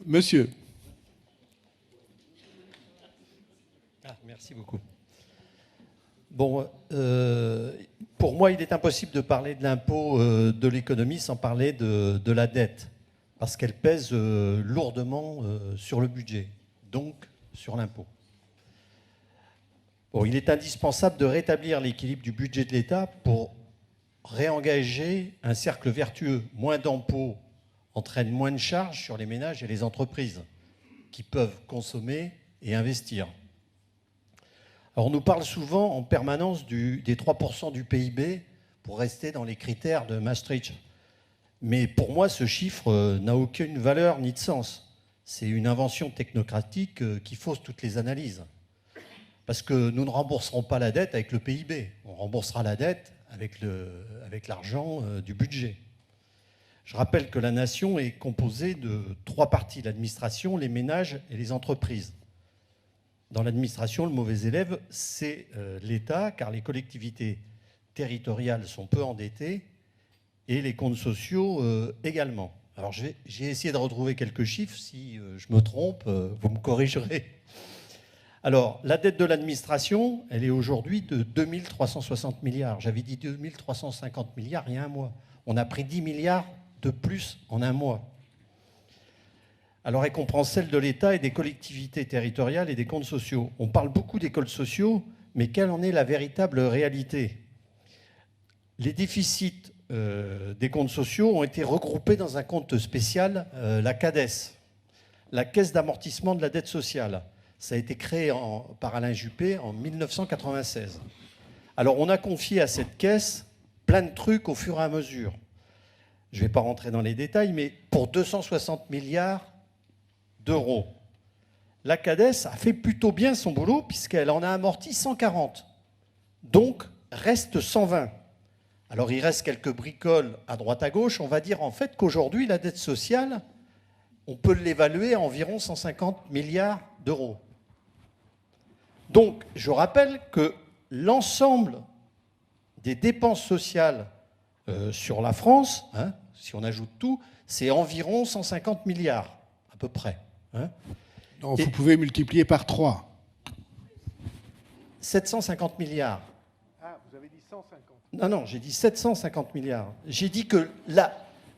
Monsieur. Merci beaucoup. Bon, pour moi, il est impossible de parler de l'impôt de l'économie sans parler de la dette, parce qu'elle pèse lourdement sur le budget, donc sur l'impôt. Bon, il est indispensable de rétablir l'équilibre du budget de l'État pour réengager un cercle vertueux. Moins d'impôts entraîne moins de charges sur les ménages et les entreprises qui peuvent consommer et investir. Alors on nous parle souvent en permanence des 3% du PIB pour rester dans les critères de Maastricht. Mais pour moi, ce chiffre n'a aucune valeur ni de sens. C'est une invention technocratique qui fausse toutes les analyses. Parce que nous ne rembourserons pas la dette avec le PIB. On remboursera la dette avec l'argent du budget. Je rappelle que la nation est composée de 3 parties, l'administration, les ménages et les entreprises. Dans l'administration, le mauvais élève, c'est l'État, car les collectivités territoriales sont peu endettées et les comptes sociaux également. Alors j'ai essayé de retrouver quelques chiffres. Si je me trompe, vous me corrigerez. Alors, la dette de l'administration, elle est aujourd'hui de 2360 milliards. J'avais dit 2350 milliards il y a un mois. On a pris 10 milliards de plus en un mois. Alors, elle comprend celle de l'État et des collectivités territoriales et des comptes sociaux. On parle beaucoup des comptes sociaux, mais quelle en est la véritable réalité? Les déficits des comptes sociaux ont été regroupés dans un compte spécial, la CADES, la Caisse d'amortissement de la dette sociale. Ça a été créé par Alain Juppé en 1996. Alors, on a confié à cette caisse plein de trucs au fur et à mesure. Je ne vais pas rentrer dans les détails, mais pour 260 milliards d'euros. La CADES a fait plutôt bien son boulot puisqu'elle en a amorti 140. Donc, reste 120. Alors, il reste quelques bricoles à droite à gauche. On va dire en fait qu'aujourd'hui, la dette sociale, on peut l'évaluer à environ 150 milliards d'euros. Donc, je rappelle que l'ensemble des dépenses sociales sur la France, si on ajoute tout, c'est environ 150 milliards, à peu près. Non, vous pouvez multiplier par 3. 750 milliards. Ah, vous avez dit 150. Non, j'ai dit 750 milliards. J'ai dit que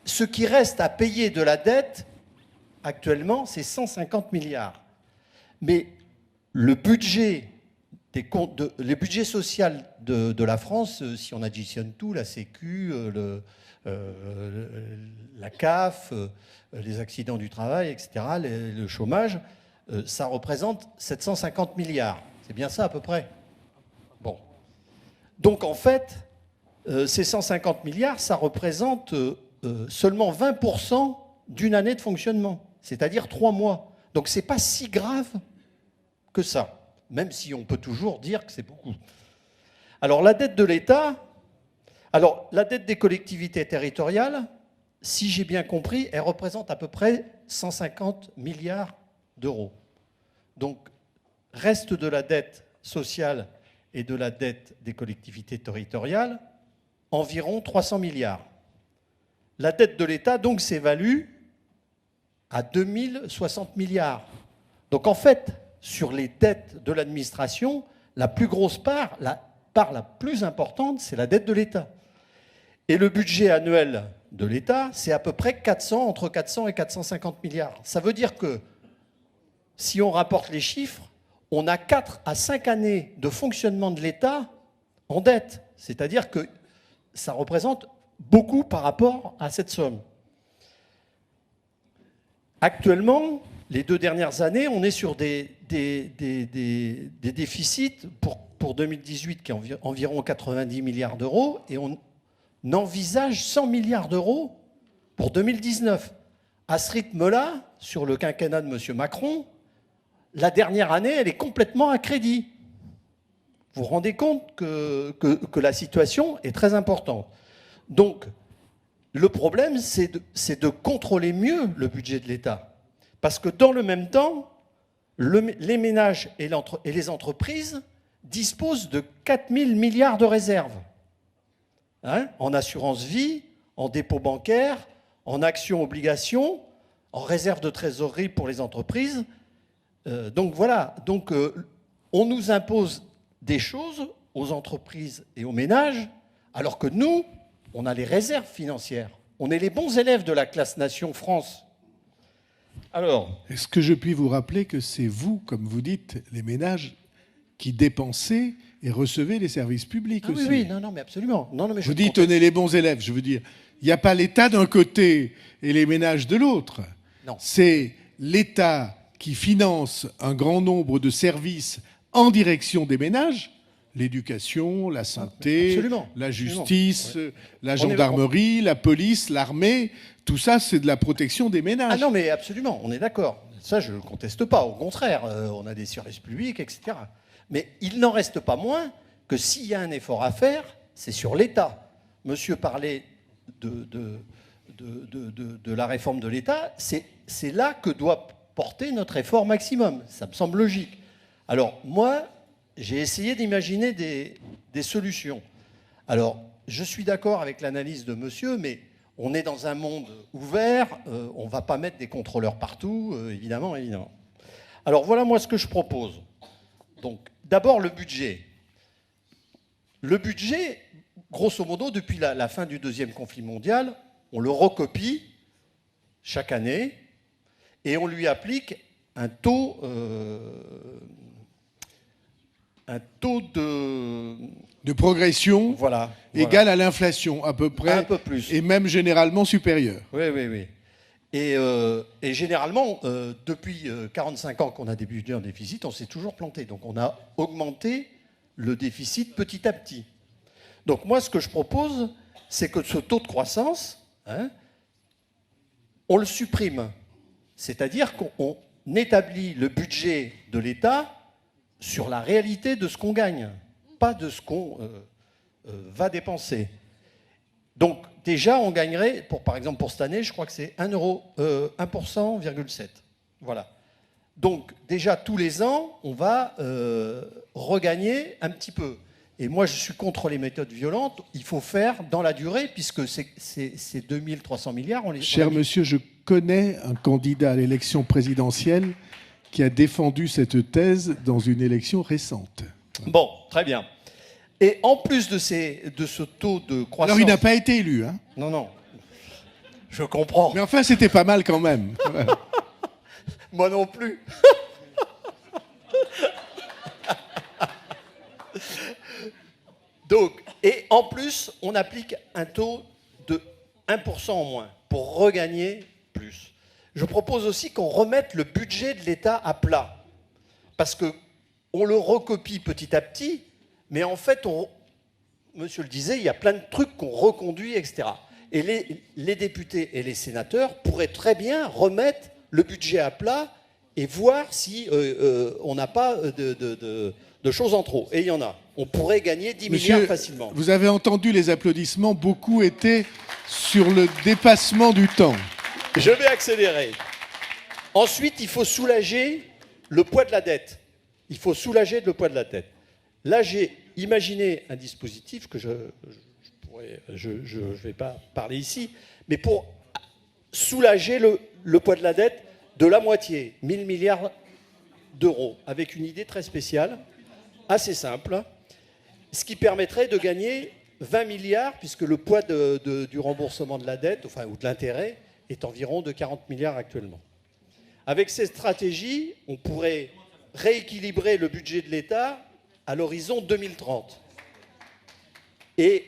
ce qui reste à payer de la dette, actuellement, c'est 150 milliards. Mais le budget social de la France, si on additionne tout, la Sécu, la CAF, les accidents du travail, etc., le chômage, ça représente 750 milliards. C'est bien ça à peu près. Bon. Donc en fait, ces 150 milliards, ça représente seulement 20% d'une année de fonctionnement, c'est-à-dire 3 mois. Donc c'est pas si grave que ça, même si on peut toujours dire que c'est beaucoup. Alors la dette de l'État, la dette des collectivités territoriales, si j'ai bien compris, elle représente à peu près 150 milliards d'euros. Donc reste de la dette sociale et de la dette des collectivités territoriales, environ 300 milliards. La dette de l'État donc s'évalue à 2060 milliards. Donc en fait, sur les dettes de l'administration, la plus grosse part, la part la plus importante, c'est la dette de l'État. Et le budget annuel de l'État, c'est à peu près entre 400 et 450 milliards. Ça veut dire que, si on rapporte les chiffres, on a 4 à 5 années de fonctionnement de l'État en dette. C'est-à-dire que ça représente beaucoup par rapport à cette somme. Actuellement, les 2 dernières années, on est sur des déficits pour 2018 qui est environ 90 milliards d'euros et on envisage 100 milliards d'euros pour 2019. À ce rythme-là, sur le quinquennat de M. Macron, la dernière année, elle est complètement à crédit. Vous vous rendez compte que la situation est très importante. Donc, le problème, c'est de contrôler mieux le budget de l'État. Parce que dans le même temps, les ménages et les entreprises disposent de 4 000 milliards de réserves. En assurance vie, en dépôt bancaire, en actions obligations. en réserve de trésorerie pour les entreprises. Donc voilà, on nous impose des choses aux entreprises et aux ménages, alors que nous, on a les réserves financières. On est les bons élèves de la classe nation France. Alors, est-ce que je puis vous rappeler que c'est vous, comme vous dites, les ménages, qui dépensez et recevez les services publics aussi? Oui, non, mais absolument. Non, mais vous dites, on est les bons élèves. Je veux dire, il n'y a pas l'État d'un côté et les ménages de l'autre. Non. C'est l'État qui finance un grand nombre de services en direction des ménages, l'éducation, la santé, absolument, la justice, absolument. La gendarmerie, la police, l'armée, tout ça, c'est de la protection des ménages. Ah non, mais absolument, on est d'accord. Ça, je ne le conteste pas, au contraire, on a des services publics, etc. Mais il n'en reste pas moins que s'il y a un effort à faire, c'est sur l'État. Monsieur parlait de la réforme de l'État, c'est là que doit porter notre effort maximum. Ça me semble logique. Alors, moi, j'ai essayé d'imaginer des solutions. Alors, je suis d'accord avec l'analyse de monsieur, mais on est dans un monde ouvert, on ne va pas mettre des contrôleurs partout, évidemment. Alors, voilà moi ce que je propose. Donc, d'abord, le budget. Le budget, grosso modo, depuis la fin du deuxième conflit mondial, on le recopie chaque année et on lui applique un taux de progression voilà. égal à l'inflation, à peu près, un peu plus. Et même généralement supérieur. Oui. Et généralement, depuis 45 ans qu'on a des budgets en déficit, on s'est toujours planté. Donc on a augmenté le déficit petit à petit. Donc moi, ce que je propose, c'est que ce taux de croissance, on le supprime. C'est-à-dire qu'on établit le budget de l'État sur la réalité de ce qu'on gagne, pas de ce qu'on va dépenser. Donc déjà, on gagnerait, par exemple pour cette année, je crois que c'est 1%,7. Voilà. Donc déjà, tous les ans, on va regagner un petit peu. Et moi, je suis contre les méthodes violentes. Il faut faire dans la durée, puisque c'est 2300 milliards. Cher monsieur, je connais un candidat à l'élection présidentielle qui a défendu cette thèse dans une élection récente. Bon, très bien. Et en plus de ce taux de croissance... Alors, il n'a pas été élu, hein? Non. Je comprends. Mais enfin, c'était pas mal quand même. Moi non plus. Donc, et en plus, on applique un taux de 1% en moins pour regagner plus. Je propose aussi qu'on remette le budget de l'État à plat. Parce qu'on le recopie petit à petit, mais en fait, monsieur le disait, il y a plein de trucs qu'on reconduit, etc. Et les députés et les sénateurs pourraient très bien remettre le budget à plat et voir si on n'a pas de choses en trop. Et il y en a. On pourrait gagner 10 milliards facilement. Vous avez entendu les applaudissements, beaucoup étaient sur le dépassement du temps. Je vais accélérer. Ensuite, il faut soulager le poids de la dette. Là, j'ai imaginé un dispositif que je vais pas parler ici, mais pour soulager le poids de la dette de la moitié, 1000 milliards d'euros, avec une idée très spéciale, assez simple, ce qui permettrait de gagner 20 milliards, puisque le poids du remboursement de la dette, ou de l'intérêt, est environ de 40 milliards actuellement. Avec cette stratégie, on pourrait rééquilibrer le budget de l'État à l'horizon 2030. Et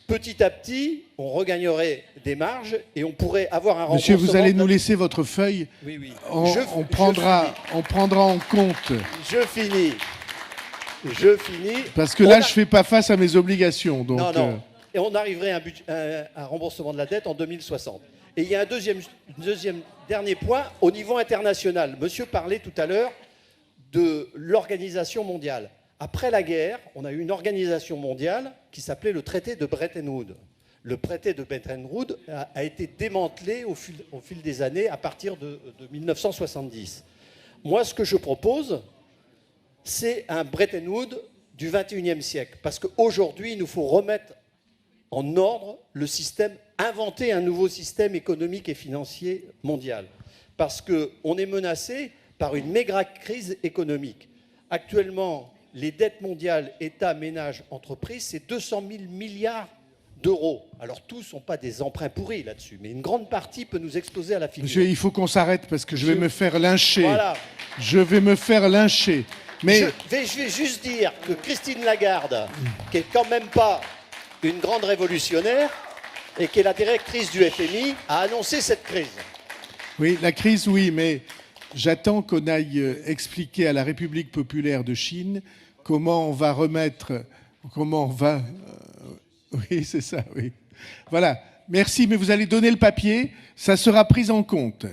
petit à petit, on regagnerait des marges et on pourrait avoir un remboursement... Monsieur, vous allez nous laisser votre feuille. Oui. On prendra en compte... Je finis. Parce que là, je ne fais pas face à mes obligations. Donc, non. Et on arriverait à un remboursement de la dette en 2060. Et il y a un deuxième dernier point au niveau international. Monsieur parlait tout à l'heure de l'organisation mondiale. Après la guerre, on a eu une organisation mondiale qui s'appelait le traité de Bretton Woods. Le traité de Bretton Woods a été démantelé au fil des années à partir de 1970. Moi, ce que je propose, c'est un Bretton Woods du XXIe siècle. Parce qu'aujourd'hui, il nous faut remettre en ordre le système, inventer un nouveau système économique et financier mondial. parce qu'on est menacé par une méga crise économique. Actuellement, les dettes mondiales, État, ménages, entreprises, c'est 200 000 milliards d'euros. Alors tous ne sont pas des emprunts pourris là-dessus, mais une grande partie peut nous exploser à la figure. Monsieur, il faut qu'on s'arrête parce que je vais me faire lyncher. Voilà. Je vais me faire lyncher. Mais Je vais juste dire que Christine Lagarde, qui est quand même pas une grande révolutionnaire et qui est la directrice du FMI, a annoncé cette crise. oui, la crise, oui, mais j'attends qu'on aille expliquer à la République populaire de Chine comment on va remettre, comment on va... oui, c'est ça, oui. Voilà. Merci, mais vous allez donner le papier, ça sera pris en compte.